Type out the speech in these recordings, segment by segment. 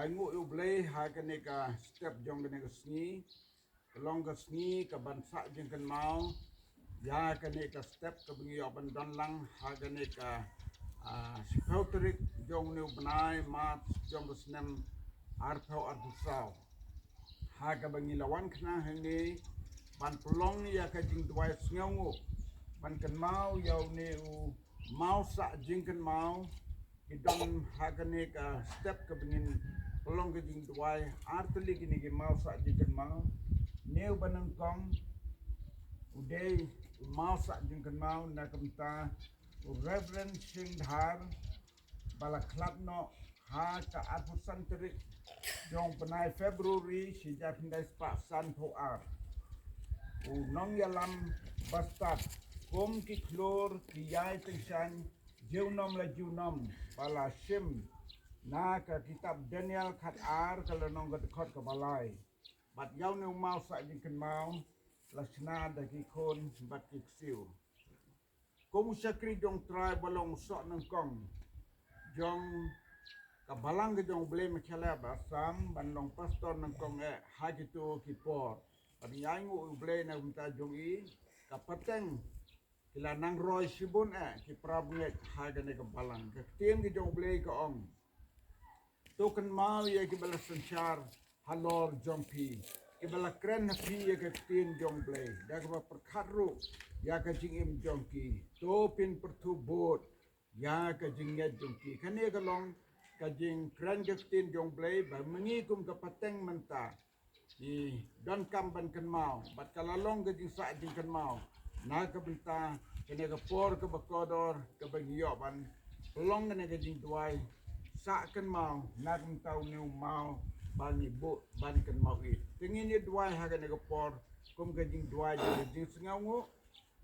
ngu u blay ha kene ka step jong kene ka sngi long ka sngi ka bansa Jingkynmaw ya kene ka step ka bingi oban don lang ha kene ka spouterik jong nu benai mat jong ka snem arpau arpusau ha ka bingi lawan kena hengi ban pelong ya ka jing duai sngongu ban Kenmaw yau ne u mau sa Jingkynmaw idong hagane ka step ka bingin pelong ka jing duai arteli kini ki mau sa Jingkynmaw neu banang kong udai mau sa Jingkynmaw na kamta Reverend Singdhar bala klap no ha ka apusan terik jong penai Februari sejak hindai spak san po ar nong yalam bastat kom ki klor ki yai tengsan jeunom la jeunom bala sim na ka kitab Daniel khat ar kalau nong gat khot ka balai bat yau ne mau sa Jingkynmaw lasna da ki khon bat ki siu kom sakri jong trai balong so nang kong jong ka balang ke jong blame khala ba sam bandong pastor nang kong ha gitu ki por Pag yangu ublay na unta jong i kapateng kila nang roy sibun ki prabnget haga ne kabalang kaktin ki jong ublay ka ong Jingkynmaw ya ki bala sanchar halor jong pi ki bala kren na pi ya kaktin jong ublay daga ba perkhatru ya ka jingim jong ki to pin pertu bot ya ka jinget jong ki kane ka long ka jing kren kaktin jong ublay ba mengi kum kapateng menta di don kam ban Kenmaw bat kalalong ke jing sa Jingkynmaw na ka benta kene ka por ka bakodor ka bagyo ban long kene ka jing duai sa Kenmaw na benta new mau ban ibu ban Kenmaw i tingin ni duai ha kene ka por kum ka jing duai jing sengawu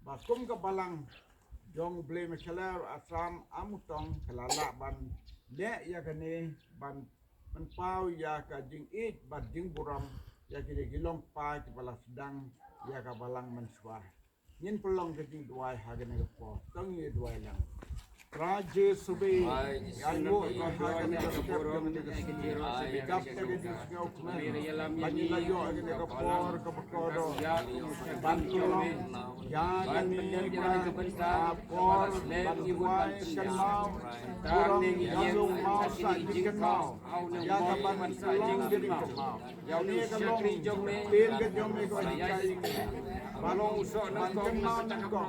ba kum ka balang jong ble mechaler asam Ammutong kalala ban le ya kene ban pau ya ka jing it ban jing buram ya kini gilong pa ki bala sedang ya ka balang menswa nyin pelong ke jing duai hagen ke po tong ye duai lang raje subi ayo ka hagen ke step jong ke kejiro gap ke jing ngau kmen bagi layo hagen ke por ke bekodo ban pelong ya kan menjadi ke benda por ban duai Kenmaw kurang yang mau sa Jingkynmaw ya ka ban pelong ke Jingkynmaw yau ni ka long tin ke jong me ko jai balong usok nang Kenmaw nang ko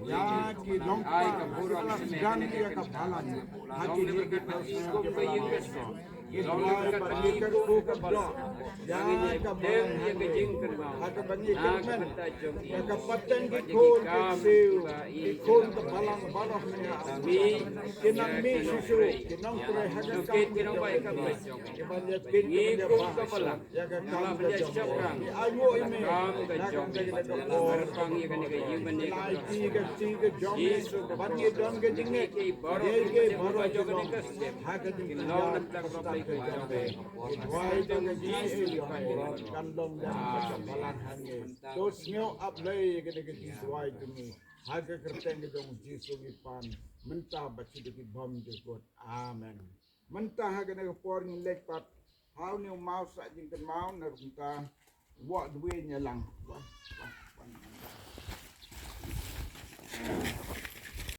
ya ki long ai ka buron dan dia ka balan haki dia ke ko ke invest long ka bagi ka ko ka do ya ka balan dia ke Jingkynmaw haka bagi ka men ya ka pateng ki ko ke siu ki ko ka balang balah ni kinang mi susu kinang pre haka ka kinang bai ka mes ki ban dia pin ko ka balang ya ka kam ka jong ayo ime kam ka jong pang ye kan ke yu ban ni ka ti ka jong yesu ban ye jong ke jing ne ye ke baro jong ne ka ha ka jing long nan ta ka bai ka jong be wai jong ke jing e kan long dan ka balan hange to snyo up lay ke ke jing wai jong ni ha ka kerteng ke jong yesu ni pan menta ba chi de bom de god amen menta ha ke ne por ni lek pat how ni mau sa Jingkynmaw na kita what the way nya lang